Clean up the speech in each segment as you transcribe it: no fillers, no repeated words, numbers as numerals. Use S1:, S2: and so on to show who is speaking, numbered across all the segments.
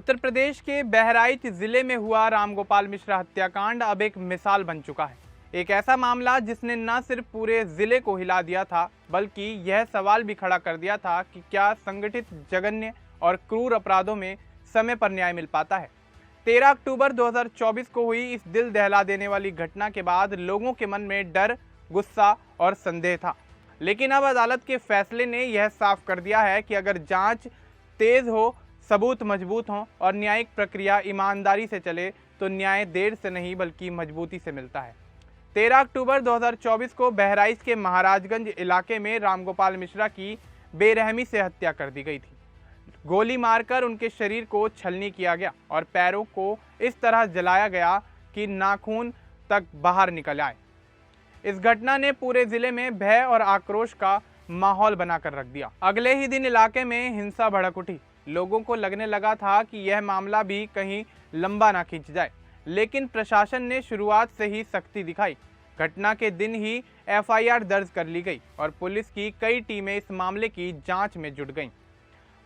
S1: उत्तर प्रदेश के बहराइच जिले में हुआ रामगोपाल मिश्रा हत्याकांड अब एक मिसाल बन चुका है। एक ऐसा मामला जिसने न सिर्फ पूरे जिले को हिला दिया था, बल्कि यह सवाल भी खड़ा कर दिया था कि क्या संगठित जघन्य और क्रूर अपराधों में समय पर न्याय मिल पाता है। 13 अक्टूबर 2024 को हुई इस दिल दहला देने वाली घटना के बाद लोगों के मन में डर, गुस्सा और संदेह था, लेकिन अब अदालत के फैसले ने यह साफ कर दिया है कि अगर जांच तेज हो, सबूत मजबूत हों और न्यायिक प्रक्रिया ईमानदारी से चले तो न्याय देर से नहीं बल्कि मजबूती से मिलता है। 13 अक्टूबर 2024 को बहराइच के महाराजगंज इलाके में रामगोपाल मिश्रा की बेरहमी से हत्या कर दी गई थी। गोली मारकर उनके शरीर को छलनी किया गया और पैरों को इस तरह जलाया गया कि नाखून तक बाहर निकल आए। इस घटना ने पूरे जिले में भय और आक्रोश का माहौल बनाकर रख दिया। अगले ही दिन इलाके में हिंसा भड़क उठी। लोगों को लगने लगा था कि यह मामला भी कहीं लंबा ना खींच जाए, लेकिन प्रशासन ने शुरुआत से ही सख्ती दिखाई। घटना के दिन ही एफआईआर दर्ज कर ली गई और पुलिस की कई टीमें इस मामले की जांच में जुट गईं।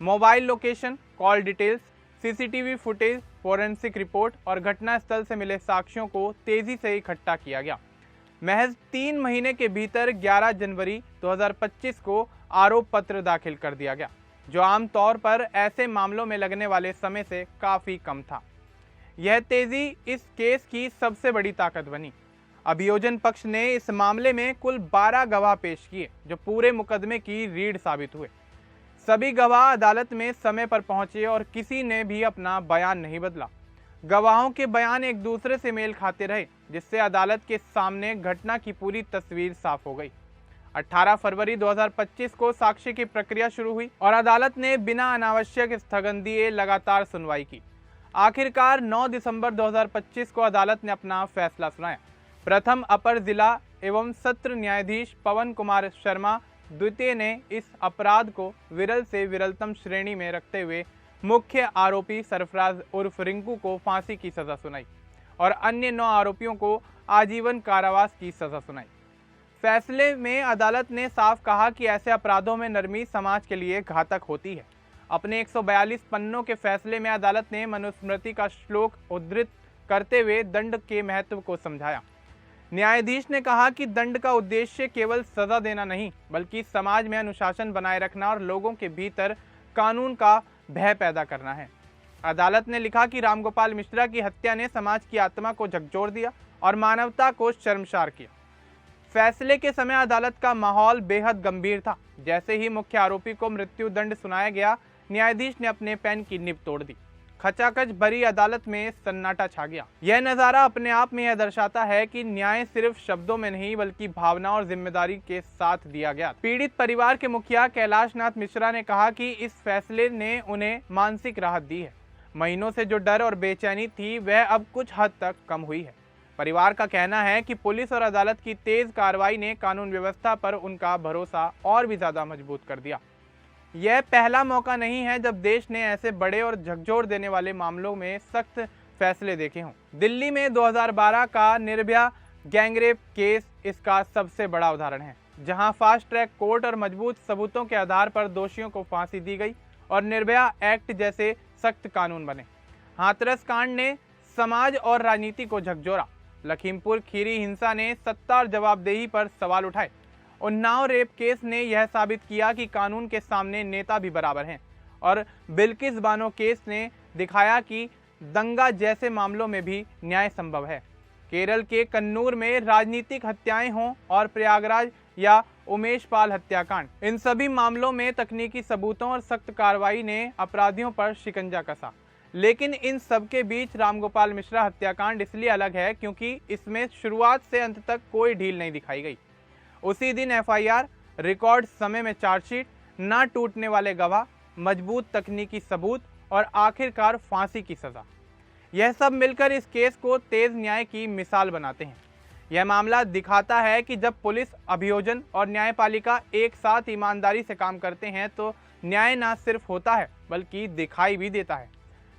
S1: Mobile location, call details, CCTV footage, forensic report और घटनास्थल से मिले साक्ष्यों को तेजी से इकट्ठा किया गया। महज 3 महीने के भीतर 11 जनवरी 2025 को आरोप पत्र दाखिल कर दिया गया, जो आमतौर पर ऐसे मामलों में लगने वाले समय से काफ़ी कम था। यह तेजी इस केस की सबसे बड़ी ताकत बनी। अभियोजन पक्ष ने इस मामले में कुल 12 गवाह पेश किए, जो पूरे मुकदमे की रीढ़ साबित हुए। सभी गवाह अदालत में समय पर पहुंचे और किसी ने भी अपना बयान नहीं बदला। गवाहों के बयान एक दूसरे से मेल खाते रहे, जिससे अदालत के सामने घटना की पूरी तस्वीर साफ हो गई। 18 फरवरी 2025 को साक्ष्य की प्रक्रिया शुरू हुई और अदालत ने बिना अनावश्यक स्थगन दिए लगातार सुनवाई की। आखिरकार 9 दिसंबर 2025 को अदालत ने अपना फैसला सुनाया। प्रथम अपर जिला एवं सत्र न्यायाधीश पवन कुमार शर्मा द्वितीय ने इस अपराध को विरल से विरलतम श्रेणी में रखते हुए मुख्य आरोपी सरफराज उर्फ रिंकू को फांसी की सजा सुनाई और अन्य 9 आरोपियों को आजीवन कारावास की सजा सुनाई। फैसले में अदालत ने साफ कहा कि ऐसे अपराधों में नरमी समाज के लिए घातक होती है। अपने 142 पन्नों के फैसले में अदालत ने मनुस्मृति का श्लोक उद्धृत करते हुए दंड के महत्व को समझाया। न्यायाधीश ने कहा कि दंड का उद्देश्य केवल सजा देना नहीं, बल्कि समाज में अनुशासन बनाए रखना और लोगों के भीतर कानून का भय पैदा करना है। अदालत ने लिखा कि रामगोपाल मिश्रा की हत्या ने समाज की आत्मा को झकझोर दिया और मानवता को शर्मसार किया। फैसले के समय अदालत का माहौल बेहद गंभीर था। जैसे ही मुख्य आरोपी को मृत्यु दंड सुनाया गया, न्यायाधीश ने अपने पेन की निब तोड़ दी। खचाखच भरी अदालत में सन्नाटा छा गया। यह नज़ारा अपने आप में यह दर्शाता है कि न्याय सिर्फ शब्दों में नहीं, बल्कि भावना और जिम्मेदारी के साथ दिया गया। पीड़ित परिवार के मुखिया कैलाश नाथ मिश्रा ने कहा कि इस फैसले ने उन्हें मानसिक राहत दी है। महीनों से जो डर और बेचैनी थी, वह अब कुछ हद तक कम हुई है। परिवार का कहना है कि पुलिस और अदालत की तेज कार्रवाई ने कानून व्यवस्था पर उनका भरोसा और भी ज्यादा मजबूत कर दिया। यह पहला मौका नहीं है जब देश ने ऐसे बड़े और झकझोर देने वाले मामलों में सख्त फैसले देखे हों। दिल्ली में 2012 का निर्भया गैंगरेप केस इसका सबसे बड़ा उदाहरण है, जहां फास्ट ट्रैक कोर्ट और मजबूत सबूतों के आधार पर दोषियों को फांसी दी गई और निर्भया एक्ट जैसे सख्त कानून बने। हाथरस कांड ने समाज और राजनीति को झकझोरा। लखीमपुर खीरी हिंसा ने सत्ता और जवाबदेही पर सवाल उठाए। उन्नाव रेप केस ने यह साबित किया कि कानून के सामने नेता भी बराबर हैं और बिल्किस बानो केस ने दिखाया कि दंगा जैसे मामलों में भी न्याय संभव है। केरल के कन्नूर में राजनीतिक हत्याएं हों और प्रयागराज या उमेश पाल हत्याकांड, इन सभी मामलों में तकनीकी सबूतों और सख्त कार्रवाई ने अपराधियों पर शिकंजा कसा। लेकिन इन सब के बीच रामगोपाल मिश्रा हत्याकांड इसलिए अलग है क्योंकि इसमें शुरुआत से अंत तक कोई ढील नहीं दिखाई गई। उसी दिन एफआईआर, रिकॉर्ड समय में चार्जशीट, ना टूटने वाले गवाह, मजबूत तकनीकी सबूत और आखिरकार फांसी की सजा, यह सब मिलकर इस केस को तेज न्याय की मिसाल बनाते हैं। यह मामला दिखाता है कि जब पुलिस, अभियोजन और न्यायपालिका एक साथ ईमानदारी से काम करते हैं तो न्याय न सिर्फ होता है बल्कि दिखाई भी देता है।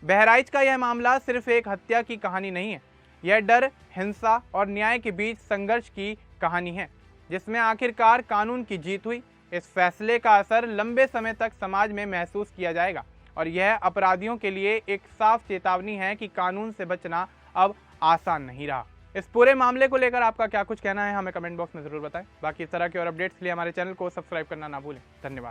S1: बहराइच का यह मामला सिर्फ एक हत्या की कहानी नहीं है, यह डर, हिंसा और न्याय के बीच संघर्ष की कहानी है, जिसमें आखिरकार कानून की जीत हुई। इस फैसले का असर लंबे समय तक समाज में महसूस किया जाएगा और यह अपराधियों के लिए एक साफ चेतावनी है कि कानून से बचना अब आसान नहीं रहा। इस पूरे मामले को लेकर आपका क्या कुछ कहना है हमें कमेंट बॉक्स में जरूर बताएं। बाकी इस तरह के और अपडेट्स के लिए हमारे चैनल को सब्सक्राइब करना ना भूलें। धन्यवाद।